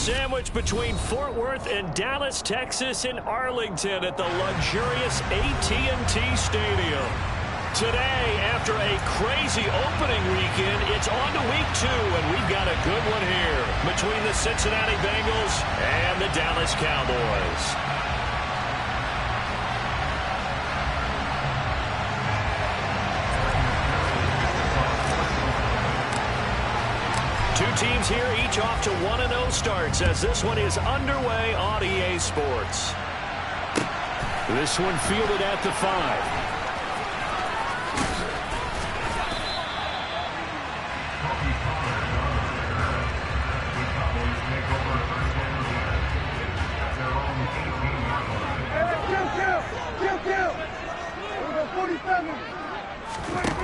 sandwiched between Fort Worth and Dallas, Texas in Arlington at the luxurious AT&T Stadium. Today, after a crazy opening weekend, it's on to week 2, and we've got a good one here between the Cincinnati Bengals and the Dallas Cowboys. Two teams here, each off to 1-0 starts as this one is underway on EA Sports. This one fielded at the 5.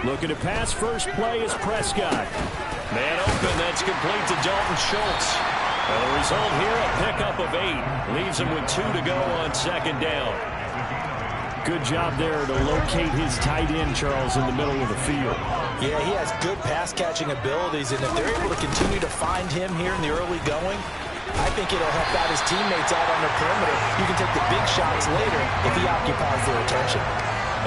Looking to pass first play is Prescott. Man open, that's complete to Dalton Schultz. Well, the result here, a pickup of 8. Leaves him with 2 to go on second down. Good job there to locate his tight end, Charles, in the middle of the field. Yeah, he has good pass-catching abilities, and if they're able to continue to find him here in the early going, I think it'll help out his teammates out on the perimeter. You can take the big shots later if he occupies their attention.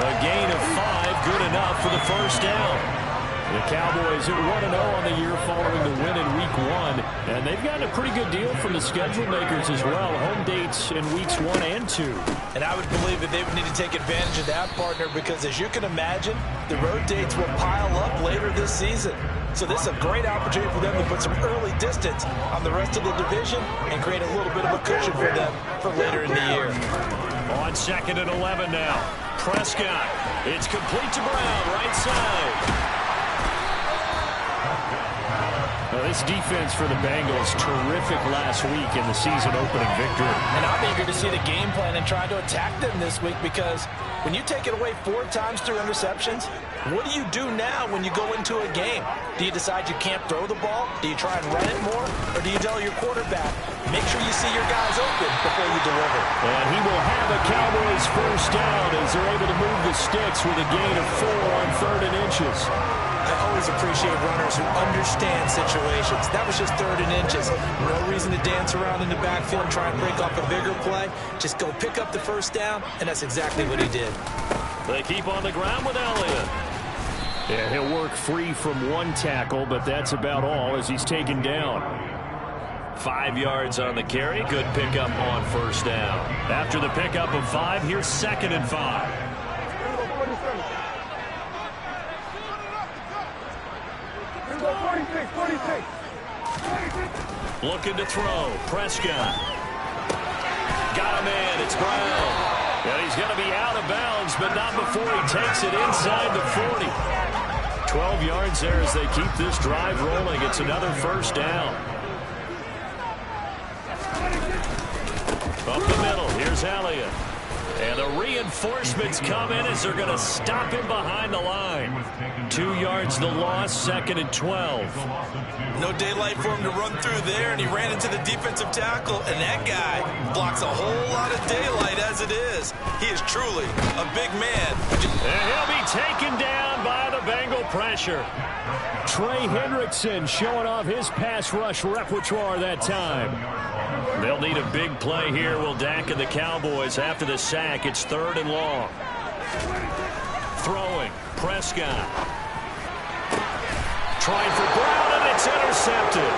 A gain of 5, good enough for the first down. The Cowboys at 1-0 on the year following the win in Week 1. And they've gotten a pretty good deal from the schedule makers as well. Home dates in Weeks 1 and 2. And I would believe that they would need to take advantage of that, partner, because as you can imagine, the road dates will pile up later this season. So this is a great opportunity for them to put some early distance on the rest of the division and create a little bit of a cushion for them for later in the year. On 2nd and 11 now. Prescott. It's complete to Brown, right side. Well, this defense for the Bengals, terrific last week in the season-opening victory. And I'm eager to see the game plan and try to attack them this week because when you take it away 4 times through interceptions, what do you do now when you go into a game? Do you decide you can't throw the ball? Do you try and run it more? Or do you tell your quarterback, make sure you see your guys open before you deliver? And he will have a Cowboys first down as they're able to move the sticks with a gain of 4 on 3rd and inches. I always appreciate runners who understand situations. That was just 3rd and inches. No reason to dance around in the backfield and try and break off a bigger play. Just go pick up the first down, and that's exactly what he did. They keep on the ground with Elliott. Yeah, he'll work free from 1 tackle, but that's about all as he's taken down. 5 yards on the carry. Good pickup on first down. After the pickup of 5, here's 2nd and 5. Looking to throw. Prescott. Got a man. It's Brown. And he's going to be out of bounds, but not before he takes it inside the 40. 12 yards there as they keep this drive rolling. It's another first down. Up the middle. Here's Elliott. And the reinforcements come in as they're going to stop him behind the line. 2 yards the loss, 2nd and 12. No daylight for him to run through there, and he ran into the defensive tackle, and that guy blocks a whole lot of daylight as it is. He is truly a big man. And he'll be taken down by the Bengal pressure. Trey Hendrickson showing off his pass rush repertoire that time. They'll need a big play here, will Dak and the Cowboys. After the sack, it's 3rd and long. Throwing, Prescott. Trying for Brown, and it's intercepted.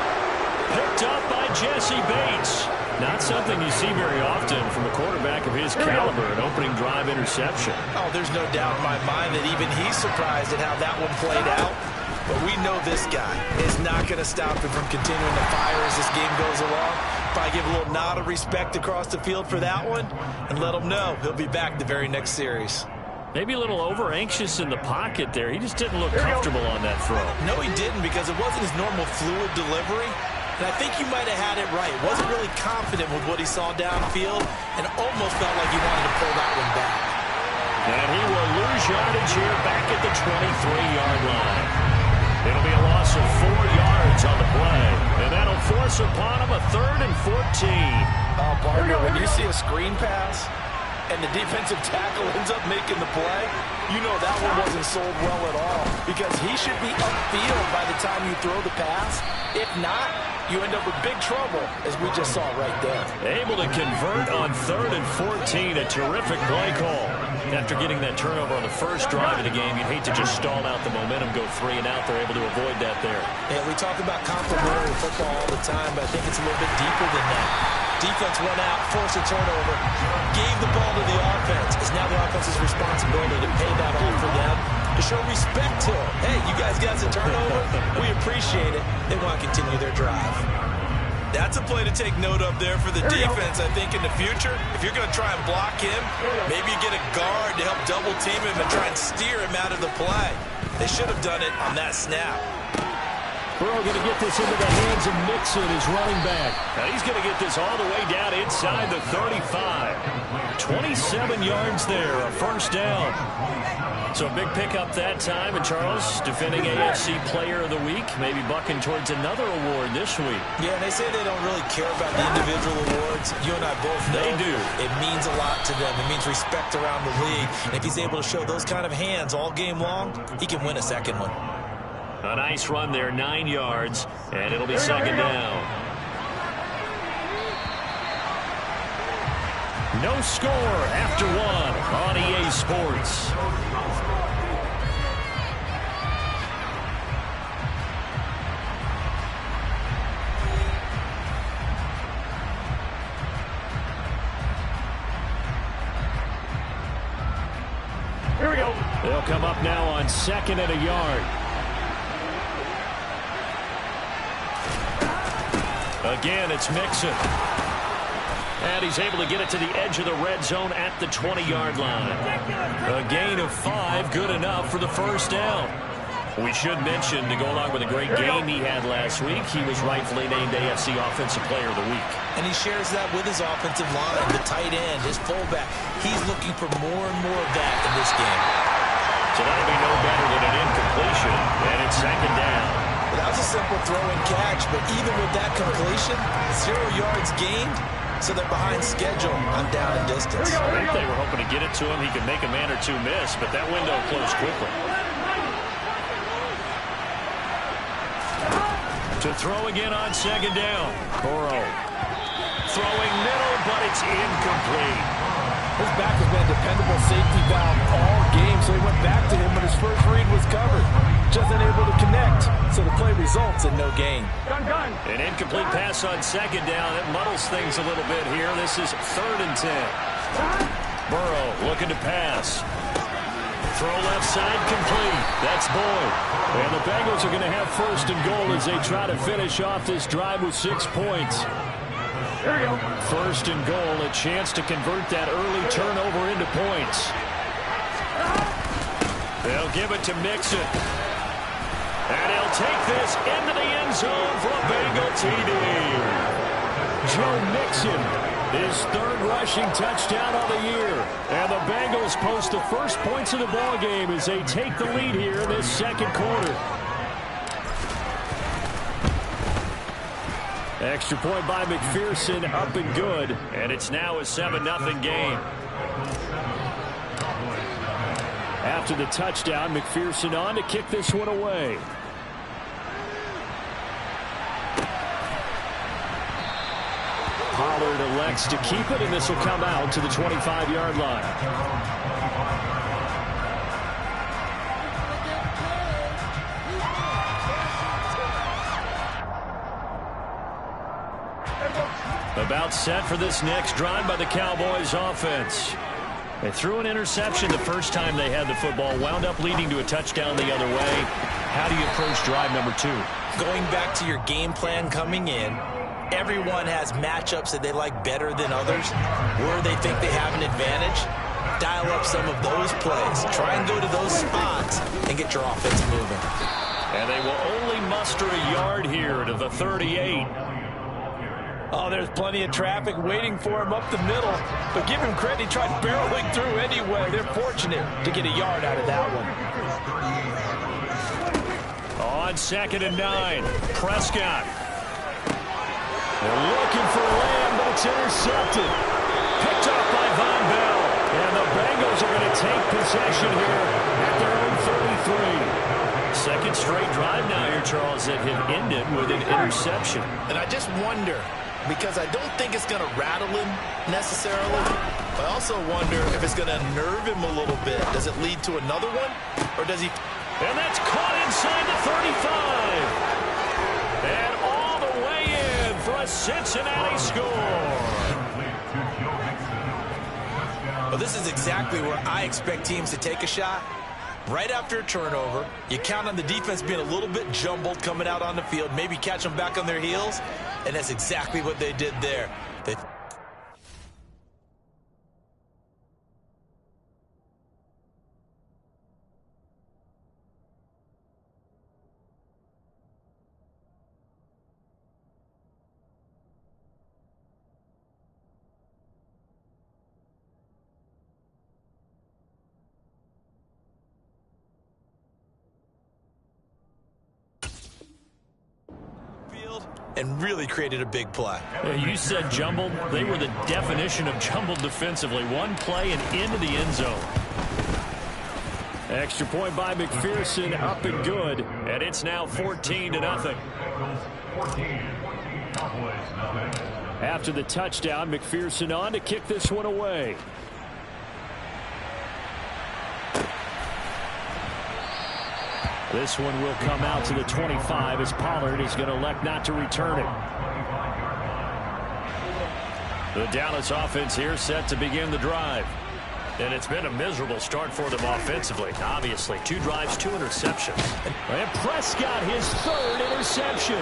Picked up by Jesse Bates. Not something you see very often from a quarterback of his caliber, an opening drive interception. Oh, there's no doubt in my mind that even he's surprised at how that one played out. But we know this guy is not going to stop him from continuing to fire as this game goes along. Probably give a little nod of respect across the field for that one and let him know he'll be back the very next series. Maybe a little over-anxious in the pocket there. He just didn't look comfortable on that throw. No, he didn't, because it wasn't his normal fluid delivery. And I think you might have had it right. Wasn't really confident with what he saw downfield and almost felt like he wanted to pull that one back. And he will lose yardage here back at the 23-yard line. It'll be a loss of 4 yards on the play. And that'll force upon him a 3rd and 14. Oh, partner, when you see a screen pass and the defensive tackle ends up making the play, you know that one wasn't sold well at all, because he should be upfield by the time you throw the pass. If not, you end up with big trouble, as we just saw right there. Able to convert on 3rd and 14. A terrific play call. After getting that turnover on the first drive of the game, you'd hate to just stall out the momentum, go 3 and out. They're able to avoid that there. Yeah, we talk about complementary football all the time, but I think it's a little bit deeper than that. Defense went out, forced a turnover, gave the ball to the offense. It's now the offense's responsibility to pay that off for them, to show respect to them. Hey, you guys got a turnover. We appreciate it. They want to continue their drive. That's a play to take note of there for the defense, I think, in the future. If you're going to try and block him, maybe you get a guard to help double-team him and try and steer him out of the play. They should have done it on that snap. Burrow going to get this into the hands of Mixon, his running back. Now he's going to get this all the way down inside the 35. 27 yards there, a first down. So a big pickup that time. And Charles, defending AFC Player of the Week, maybe bucking towards another award this week. Yeah, and they say they don't really care about the individual awards. You and I both know they do. It means a lot to them. It means respect around the league. And if he's able to show those kind of hands all game long, he can win a second one. A nice run there, 9 yards, and it'll be second down. No score after 1 on EA Sports. Here we go. They'll come up now on 2nd and a yard. Again, it's Mixon. And he's able to get it to the edge of the red zone at the 20-yard line. A gain of 5, good enough for the first down. We should mention, to go along with a great game he had last week, he was rightfully named AFC Offensive Player of the Week. And he shares that with his offensive line, the tight end, his fullback. He's looking for more and more of that in this game. So that'll be no better than an incompletion, and it's second down. That was a simple throw and catch, but even with that completion, 0 yards gained, so they're behind schedule on down and distance. I think they were hoping to get it to him. He could make a man or two miss, but that window closed quickly. To throw again on second down. Burrow throwing middle, but it's incomplete. His back has been a dependable safety valve all game, so he went back to him when his first read was covered. Just unable to connect, so the play results in no gain. An incomplete pass on second down. It muddles things a little bit here. This is 3rd and 10. Burrow looking to pass. Throw left side, complete. That's Boyd. And the Bengals are going to have 1st and goal as they try to finish off this drive with 6 points. Here we go. 1st and goal, a chance to convert that early turnover into points. They'll give it to Mixon. And he'll take this into the end zone for a Bengal TD. Joe Mixon, his 3rd rushing touchdown of the year. And the Bengals post the first points of the ball game as they take the lead here in this second quarter. Extra point by McPherson, up and good. And it's now a 7-0 game. After the touchdown, McPherson on to kick this one away. Pollard elects to keep it, and this will come out to the 25-yard line. About set for this next drive by the Cowboys offense. They threw an interception the first time they had the football, wound up leading to a touchdown the other way. How do you approach drive number 2? Going back to your game plan coming in, everyone has matchups that they like better than others, where they think they have an advantage. Dial up some of those plays. Try and go to those spots and get your offense moving. And they will only muster a yard here to the 38. Oh, there's plenty of traffic waiting for him up the middle. But give him credit, he tried barreling through anyway. They're fortunate to get a yard out of that one. On 2nd and 9, Prescott. They're looking for Lamb, but it's intercepted. Picked up by Von Bell. And the Bengals are going to take possession here at their own 33. 2nd straight drive now here, Charles, that have ended with an interception. And I just wonder, because I don't think it's going to rattle him necessarily, but I also wonder if it's going to nerve him a little bit. Does it lead to another one? Or does he... And that's caught inside the 35. And all the way in for a Cincinnati score. Well, this is exactly where I expect teams to take a shot. Right after a turnover, you count on the defense being a little bit jumbled coming out on the field, maybe catch them back on their heels, and that's exactly what they did there. And really created a big play. You said jumbled. They were the definition of jumbled defensively. One play and into the end zone. Extra point by McPherson, up and good. And it's now 14-0. After the touchdown, McPherson on to kick this one away. This one will come out to the 25 as Pollard is going to elect not to return it. The Dallas offense here set to begin the drive. And it's been a miserable start for them offensively. Obviously, 2 drives, 2 interceptions. And Prescott, his 3rd interception.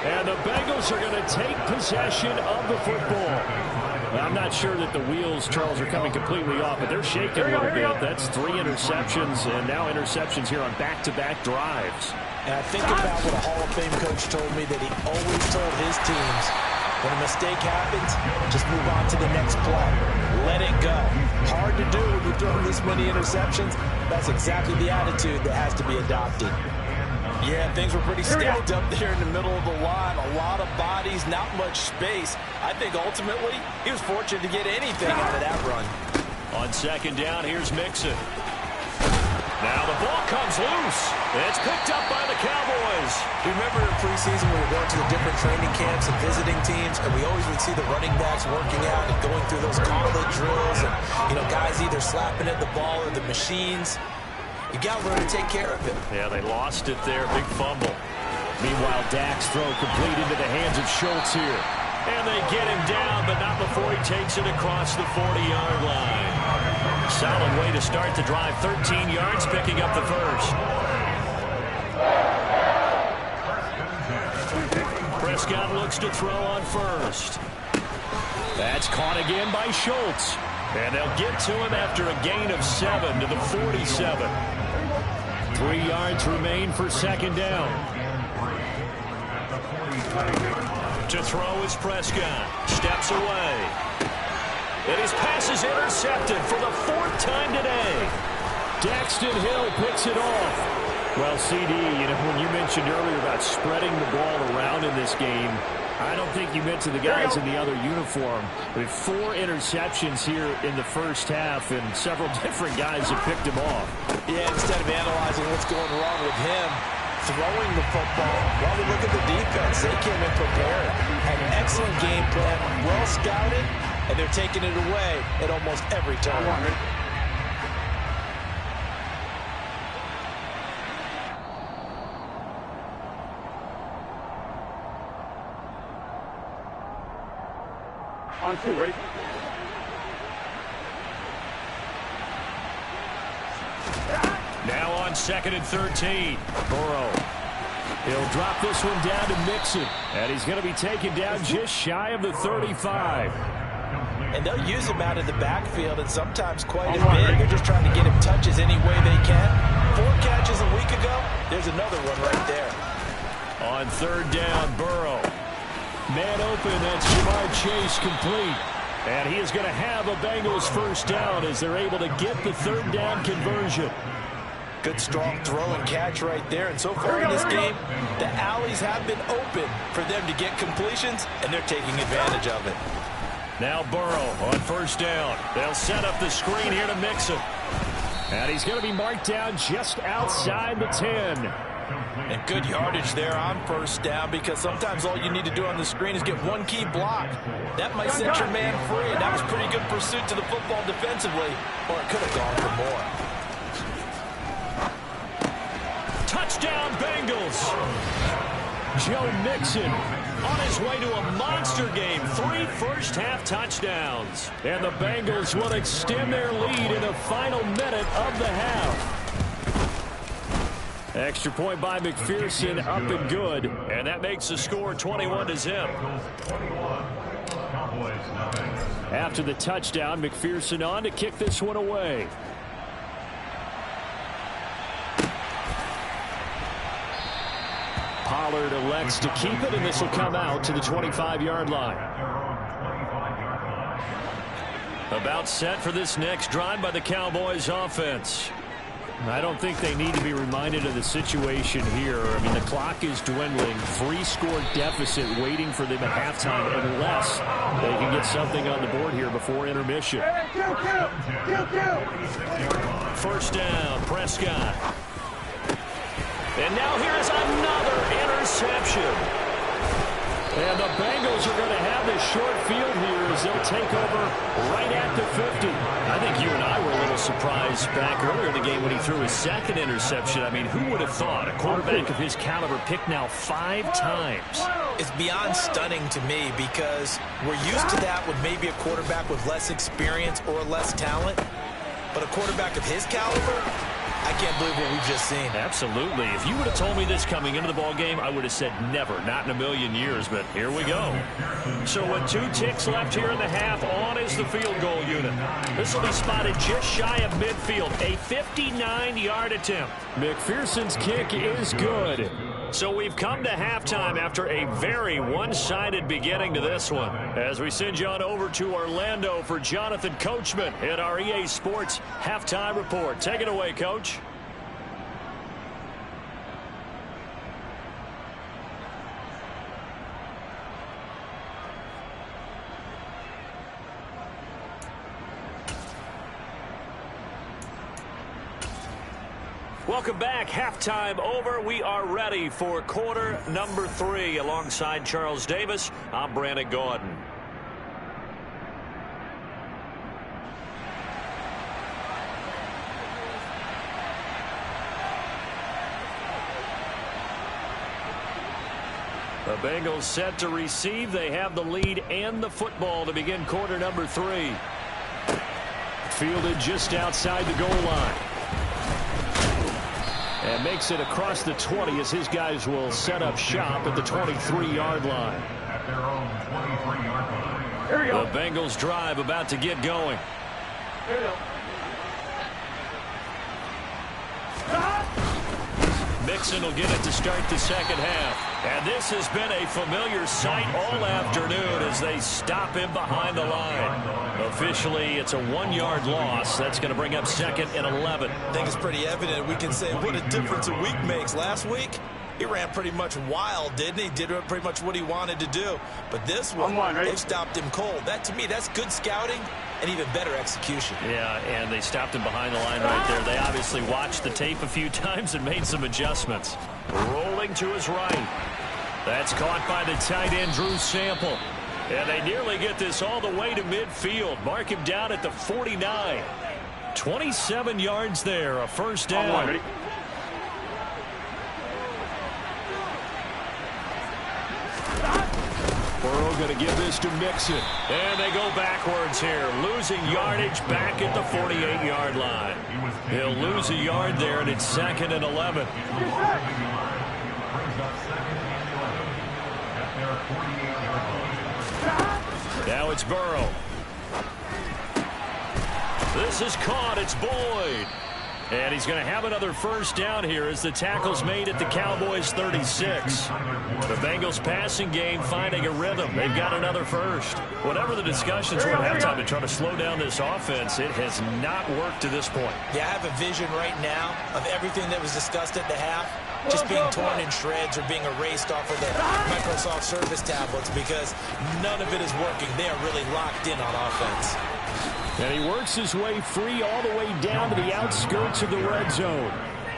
And the Bengals are going to take possession of the football. I'm not sure that the wheels, Charles, are coming completely off, but they're shaking a little bit. That's 3 interceptions, and now interceptions here on back-to-back drives. And I think about what a Hall of Fame coach told me, that he always told his teams, when a mistake happens, just move on to the next play. Let it go. Hard to do when you throw this many interceptions. That's exactly the attitude that has to be adopted. Yeah, things were pretty stacked up there in the middle of the line. A lot of bodies, not much space. I think ultimately he was fortunate to get anything out of that run. On 2nd down, here's Mixon. Now the ball comes loose. It's picked up by the Cowboys. Remember in preseason when we were going to the different training camps and visiting teams, and we always would see the running backs working out and going through those gauntlet drills, and guys either slapping at the ball or the machines. You got to learn to take care of it. Yeah, they lost it there. Big fumble. Meanwhile, Dak's throw complete into the hands of Schultz here. And they get him down, but not before he takes it across the 40-yard line. Solid way to start the drive. 13 yards, picking up the first. Prescott looks to throw on first. That's caught again by Schultz. And they'll get to him after a gain of 7 to the 47. 3 yards remain for 2nd down. To throw is Prescott. Steps away. And his pass is intercepted for the 4th time today. Daxton Hill picks it off. Well, CD, when you mentioned earlier about spreading the ball around in this game, I don't think you meant to the guys in the other uniform. With 4 interceptions here in the first half, and several different guys have picked him off. Yeah, instead of analyzing what's going wrong with him, throwing the football, while we look at the defense, they came in prepared. Had an excellent game plan, well scouted, and they're taking it away at almost every turn. On 2, ready? Now on 2nd and 13. Burrow. He'll drop this one down to Mixon. And he's going to be taken down just shy of the 35. And they'll use him out of the backfield, and sometimes quite a bit. They're just trying to get him touches any way they can. 4 catches a week ago. There's another one right there. On 3rd down, Burrow. Man open, that's Jamar Chase complete. And he is going to have a Bengals first down as they're able to get the 3rd down conversion. Good strong throw and catch right there. And so far in this game, the alleys have been open for them to get completions, and they're taking advantage of it. Now Burrow on 1st down. They'll set up the screen here to Mixon. And he's going to be marked down just outside the 10. And good yardage there on first down, because sometimes all you need to do on the screen is get one key block. That might set your man free, and that was pretty good pursuit to the football defensively, or it could have gone for more. Touchdown, Bengals. Joe Mixon on his way to a monster game. 3 first-half touchdowns. And the Bengals will extend their lead in the final minute of the half. Extra point by McPherson, up and good. And that makes the score 21-0. After the touchdown, McPherson on to kick this one away. Pollard elects to keep it, and this will come out to the 25-yard line. About set for this next drive by the Cowboys offense. I don't think they need to be reminded of the situation here. I mean, the clock is dwindling. 3-score deficit waiting for them at halftime unless they can get something on the board here before intermission. First down, Prescott. And now here's another interception. And the Bengals are going to have this short field here as they'll take over right at the 50. I think you and I were a little surprised back earlier in the game when he threw his second interception. I mean, who would have thought a quarterback of his caliber picked now 5 times? It's beyond stunning to me, because we're used to that with maybe a quarterback with less experience or less talent. But a quarterback of his caliber, I can't believe what we've just seen. Absolutely. If you would have told me this coming into the ball game, I would have said never, not in a million years, but here we go. So with 2 ticks left here in the half, on is the field goal unit. This will be spotted just shy of midfield, a 59-yard attempt. McPherson's kick is good. So we've come to halftime after a very one-sided beginning to this one. As we send you on over to Orlando for Jonathan Coachman in our EA Sports Halftime Report. Take it away, Coach. Welcome back. Halftime over. We are ready for quarter number 3. Alongside Charles Davis, I'm Brandon Gordon. The Bengals set to receive. They have the lead and the football to begin quarter number 3. Fielded just outside the goal line. And makes it across the 20 as his guys will set up shop at the 23-yard line. The Bengals drive about to get going. Mixon will get it to start the second half. And this has been a familiar sight all afternoon as they stop him behind the line. Officially, it's a 1-yard loss. That's going to bring up 2nd and 11. I think it's pretty evident. We can say what a difference a week makes. Last week, he ran pretty much wild, didn't he? Did pretty much what he wanted to do. But this one, they've stopped him cold. That, to me, that's good scouting and even better execution. Yeah, and they stopped him behind the line right there. They obviously watched the tape a few times and made some adjustments. Rolling to his right. That's caught by the tight end, Drew Sample. And they nearly get this all the way to midfield. Mark him down at the 49. 27 yards there, a first down. Burrow going to give this to Mixon. And they go backwards here, losing yardage back at the 48-yard line. He'll lose a yard there, and it's 2nd and 11. Now it's Burrow. This is caught. It's Boyd. And he's going to have another first down here as the tackle's made at the Cowboys' 36. The Bengals passing game finding a rhythm. They've got another first. Whatever the discussions were at halftime to try to slow down this offense, it has not worked to this point. Yeah, I have a vision right now of everything that was discussed at the half just being torn in shreds or being erased off of the Microsoft Surface tablets, because none of it is working. They are really locked in on offense. And he works his way free all the way down to the outskirts of the red zone.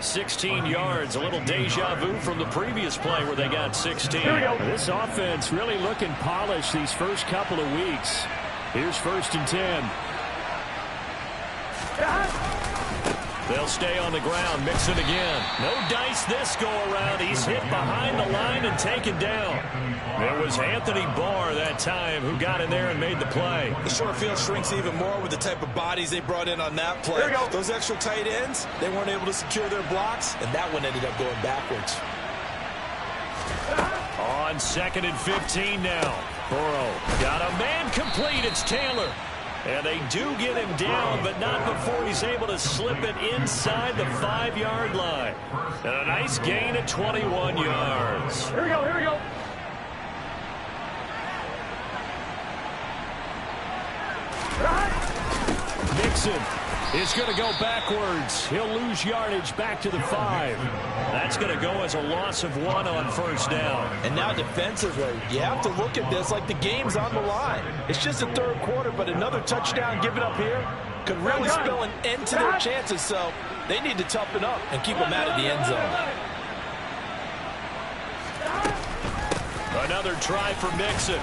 16 yards, a little deja vu from the previous play where they got 16. This offense really looking polished these first couple of weeks. Here's 1st and 10. They'll stay on the ground, mix it again. No dice this go-around. He's hit behind the line and taken down. It was Anthony Barr that time who got in there and made the play. The short field shrinks even more with the type of bodies they brought in on that play. Those extra tight ends, they weren't able to secure their blocks, and that one ended up going backwards. On 2nd and 15 now. Burrow got a man complete. It's Taylor. And they do get him down, but not before he's able to slip it inside the 5-yard line. And a nice gain at 21 yards. Here we go. Mixon is going to go backwards. He'll lose yardage back to the 5. That's going to go as a loss of 1 on 1st down. And now defensively, you have to look at this like the game's on the line. It's just the 3rd quarter, but another touchdown given up here could really spell an end to their chances. So they need to toughen up and keep them out of the end zone. Another try for Mixon.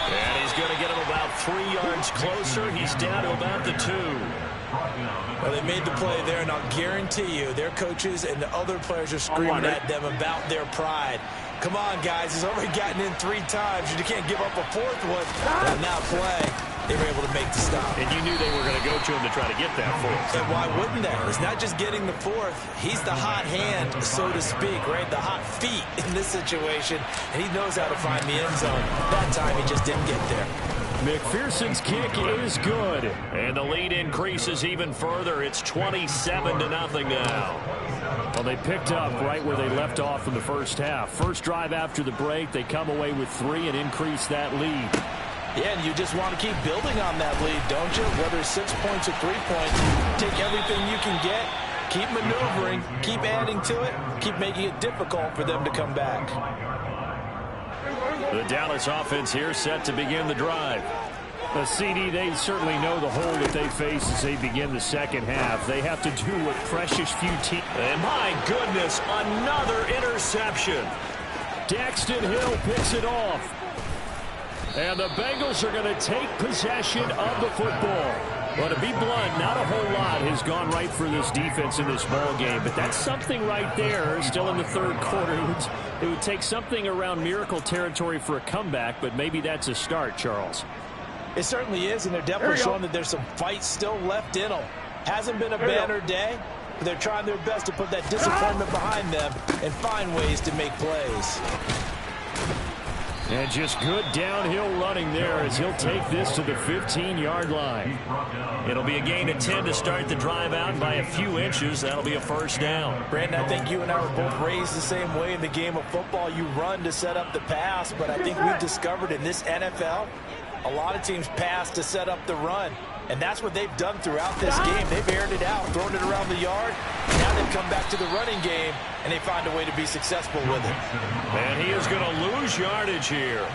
And he's going to get him about 3 yards closer. He's down to about the 2. Well, they made the play there, and I'll guarantee you their coaches and the other players are screaming at them about their pride. Come on, guys. He's already gotten in 3 times. You can't give up a 4th one. On that play, they were able to make the stop. And you knew they were going to go to him to try to get that 4th. And why wouldn't they? It's not just getting the 4th. He's the hot hand, so to speak, right? The hot feet in this situation. And he knows how to find the end zone. That time, he just didn't get there. McPherson's kick is good. And the lead increases even further. It's 27-0 now. Well, they picked up right where they left off in the first half. First drive after the break, they come away with 3 and increase that lead. Yeah, and you just want to keep building on that lead, don't you? Whether it's 6 points or 3 points, take everything you can get, keep maneuvering, keep adding to it, keep making it difficult for them to come back. The Dallas offense here set to begin the drive. The CD, they certainly know the hole that they face as they begin the second half. They have to do what precious few teams. And my goodness, another interception. Daxton Hill picks it off. And the Bengals are going to take possession of the football. Well, to be blunt, not a whole lot has gone right for this defense in this ball game, but that's something right there. Still in the 3rd quarter, it would take something around miracle territory for a comeback, but maybe that's a start, Charles. It certainly is, and they're definitely showing that there's some fight still left in them. Hasn't been a banner day, but they're trying their best to put that disappointment behind them and find ways to make plays. And just good downhill running there as he'll take this to the 15-yard line. It'll be a gain of 10 to start the drive out by a few inches. That'll be a 1st down. Brandon, I think you and I were both raised the same way in the game of football. You run to set up the pass, but I think we've discovered in this NFL, a lot of teams pass to set up the run. And that's what they've done throughout this game. They've aired it out, thrown it around the yard. Now they've come back to the running game, and they find a way to be successful with it. And he is going to lose yardage here.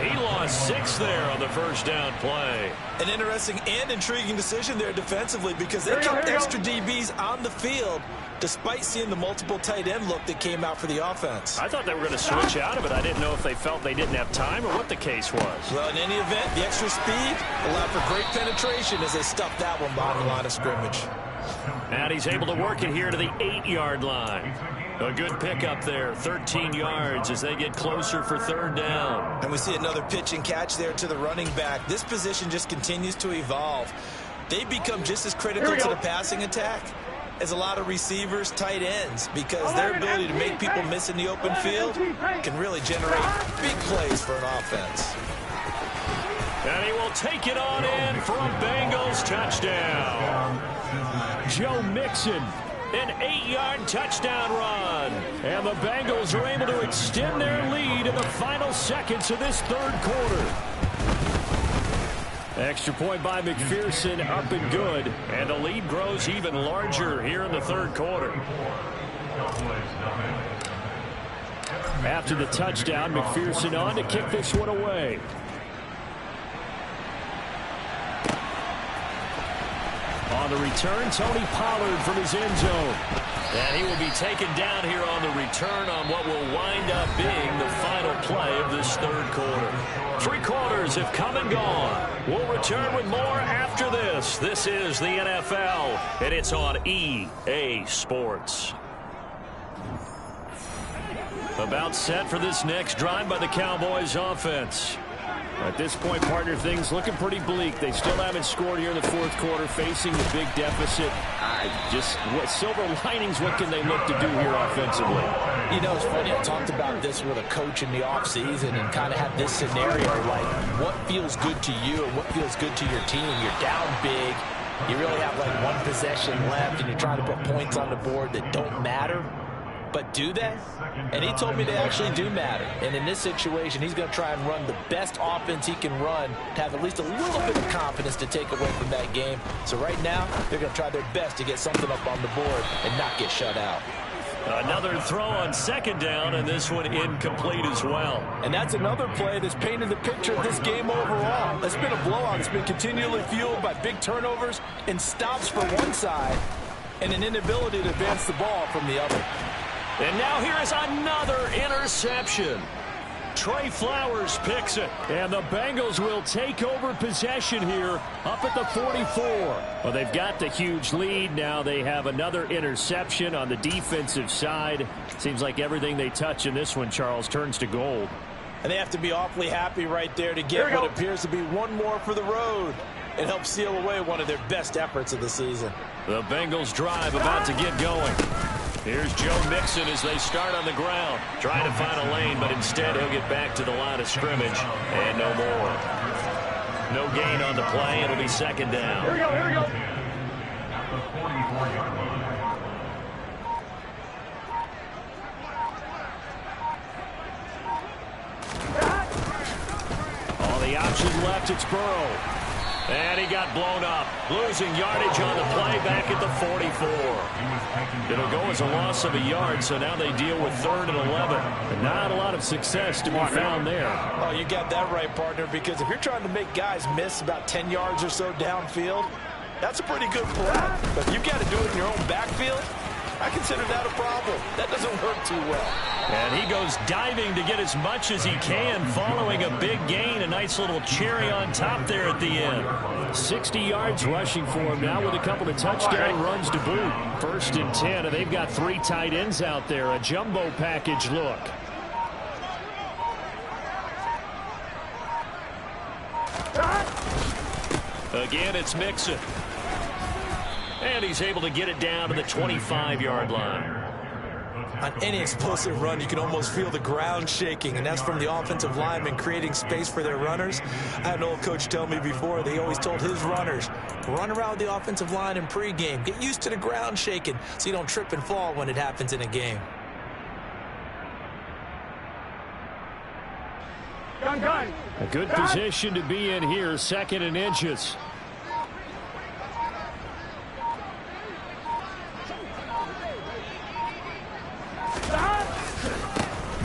He lost 6 there on the 1st down play. An interesting and intriguing decision there defensively because they kept extra DBs on the field despite seeing the multiple tight end look that came out for the offense. I thought they were going to switch out of it. I didn't know if they felt they didn't have time or what the case was. Well, in any event, the extra speed allowed for great penetration as they stuffed that one behind the line of scrimmage. And he's able to work it here to the 8-yard line. A good pickup there, 13 yards as they get closer for 3rd down. And we see another pitch and catch there to the running back. This position just continues to evolve. They become just as critical to the passing attack as a lot of receivers, tight ends, because their ability to make people miss in the open field can really generate big plays for an offense. And he will take it on in for a Bengals touchdown. Joe Mixon, an 8-yard touchdown run. And the Bengals are able to extend their lead in the final seconds of this 3rd quarter. Extra point by McPherson, up and good. And the lead grows even larger here in the 3rd quarter. After the touchdown, McPherson on to kick this one away. On the return, Tony Pollard from his end zone. And he will be taken down here on the return on what will wind up being the final play of this third quarter. 3 quarters have come and gone. We'll return with more after this. This is the NFL, and it's on EA Sports. About set for this next drive by the Cowboys offense. At this point, partner, things looking pretty bleak. They still haven't scored here in the fourth quarter, facing the big deficit. What silver linings, what can they look to do here offensively? You know, it's funny. I talked about this with a coach in the offseason and kind of had this scenario, like what feels good to you and what feels good to your team. You're down big. You really have like one possession left, and you're trying to put points on the board that don't matter. But do they? And he told me they actually do matter. And in this situation, he's going to try and run the best offense he can run to have at least a little bit of confidence to take away from that game. So right now, they're going to try their best to get something up on the board and not get shut out. Another throw on second down, and this one incomplete as well. And that's another play that's painted the picture of this game overall. It's been a blowout. It's been continually fueled by big turnovers and stops for one side and an inability to advance the ball from the other. And now here is another interception. Trey Flowers picks it. And the Bengals will take over possession here up at the 44. Well, they've got the huge lead. Now they have another interception on the defensive side. Seems like everything they touch in this one, Charles, turns to gold. And they have to be awfully happy right there to get what appears to be one more for the road and help seal away one of their best efforts of the season. The Bengals drive about to get going. Here's Joe Mixon as they start on the ground. Trying to find a lane, but instead he'll get back to the line of scrimmage. And no more. No gain on the play. It'll be second down. Here we go. All the option left, it's Burrow. And he got blown up. Losing yardage on the play back at the 44. It'll go as a loss of a yard, so now they deal with 3rd and 11. And not a lot of success to be found there. Oh, you got that right, partner, because if you're trying to make guys miss about 10 yards or so downfield, that's a pretty good play. But if you've got to do it in your own backfield, I consider that a problem. That doesn't work too well. And he goes diving to get as much as he can, following a big gain. A nice little cherry on top there at the end. 60 yards rushing for him now with a couple of touchdown runs to boot. 1st and 10, and they've got 3 tight ends out there. A jumbo package look. Again, it's Mixon. And he's able to get it down to the 25-yard line. On any explosive run, you can almost feel the ground shaking, and that's from the offensive linemen creating space for their runners. I had an old coach tell me before, they always told his runners, run around the offensive line in pregame. Get used to the ground shaking so you don't trip and fall when it happens in a game. Gun. A good position to be in here, 2nd and inches.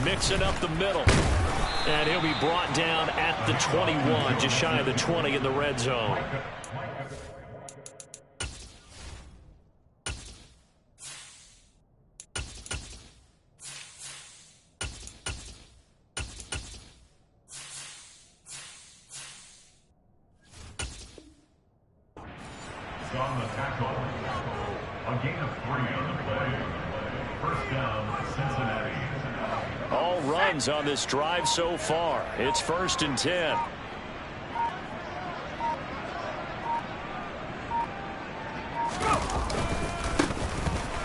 Mixing up the middle. And he'll be brought down at the 21, just shy of the 20 in the red zone. On the tackle. A gain of 3 on the play. 1st down, Cincinnati. All runs on this drive so far. It's 1st and 10.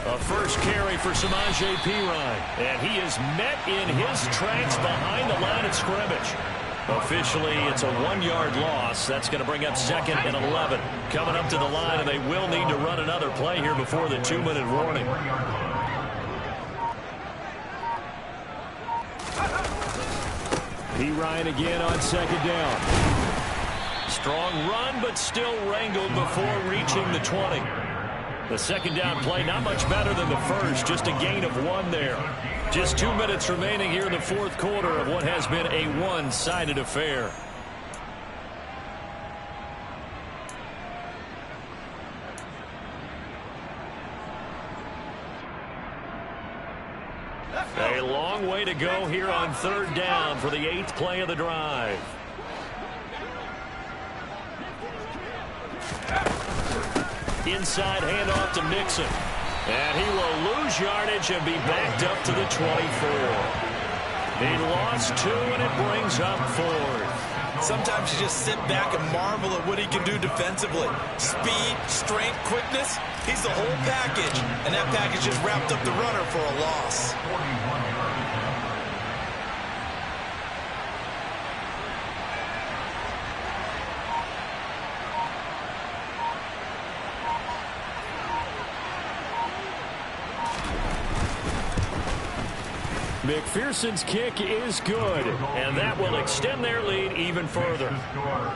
A first carry for Samaje Perine. And he is met in his tracks behind the line of scrimmage. Officially, it's a 1-yard loss. That's going to bring up 2nd and 11. Coming up to the line, and they will need to run another play here before the 2-minute warning. Ryan again on 2nd down. Strong run, but still wrangled before reaching the 20. The 2nd down play, not much better than the first, just a gain of 1 there. Just 2 minutes remaining here in the 4th quarter of what has been a one-sided affair. A long way to go here on third down for the 8th play of the drive. Inside handoff to Mixon. And he will lose yardage and be backed up to the 24. He lost 2, and it brings up 4th. Sometimes you just sit back and marvel at what he can do defensively. Speed, strength, quickness. He's the whole package. And that package just wrapped up the runner for a loss. McPherson's kick is good, and that will extend their lead even further.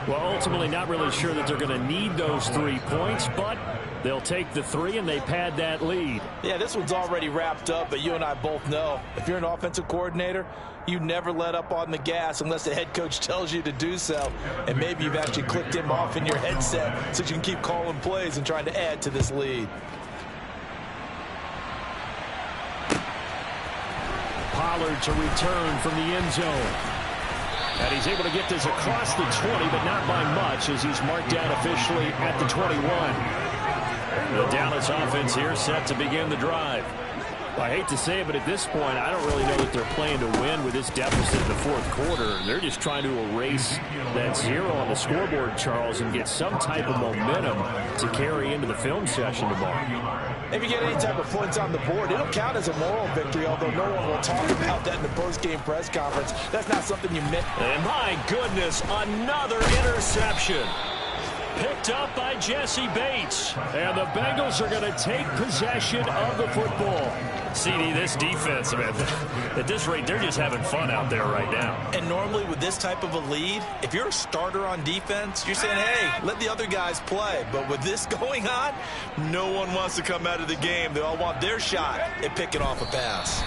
Well, ultimately, not really sure that they're going to need those 3 points, but they'll take the 3, and they pad that lead. Yeah, this one's already wrapped up, but you and I both know if you're an offensive coordinator, you never let up on the gas unless the head coach tells you to do so. And maybe you've actually clicked him off in your headset so you can keep calling plays and trying to add to this lead. Pollard to return from the end zone. And he's able to get this across the 20, but not by much as he's marked down officially at the 21. The Dallas offense here set to begin the drive. Well, I hate to say it, but at this point, I don't really know that they're playing to win with this deficit in the 4th quarter. They're just trying to erase that 0 on the scoreboard, Charles, and get some type of momentum to carry into the film session tomorrow. If you get any type of points on the board, it'll count as a moral victory, although no one will talk about that in the post-game press conference. That's not something you meant. And my goodness, another interception. Picked up by Jesse Bates. And the Bengals are going to take possession of the football. CD, this defense, man, at this rate, they're just having fun out there right now. And normally with this type of a lead, if you're a starter on defense, you're saying, hey, let the other guys play. But with this going on, no one wants to come out of the game. They all want their shot at picking off a pass.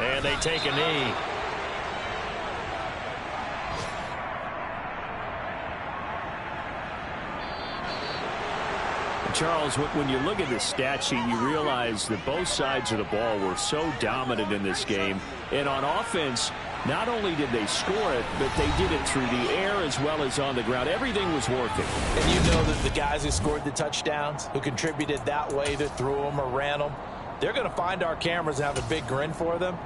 And they take a knee. Charles, when you look at the stat sheet, you realize that both sides of the ball were so dominant in this game. And on offense, not only did they score it, but they did it through the air as well as on the ground. Everything was working. And you know that the guys who scored the touchdowns, who contributed that way, that threw them or ran them, they're going to find our cameras and have a big grin for them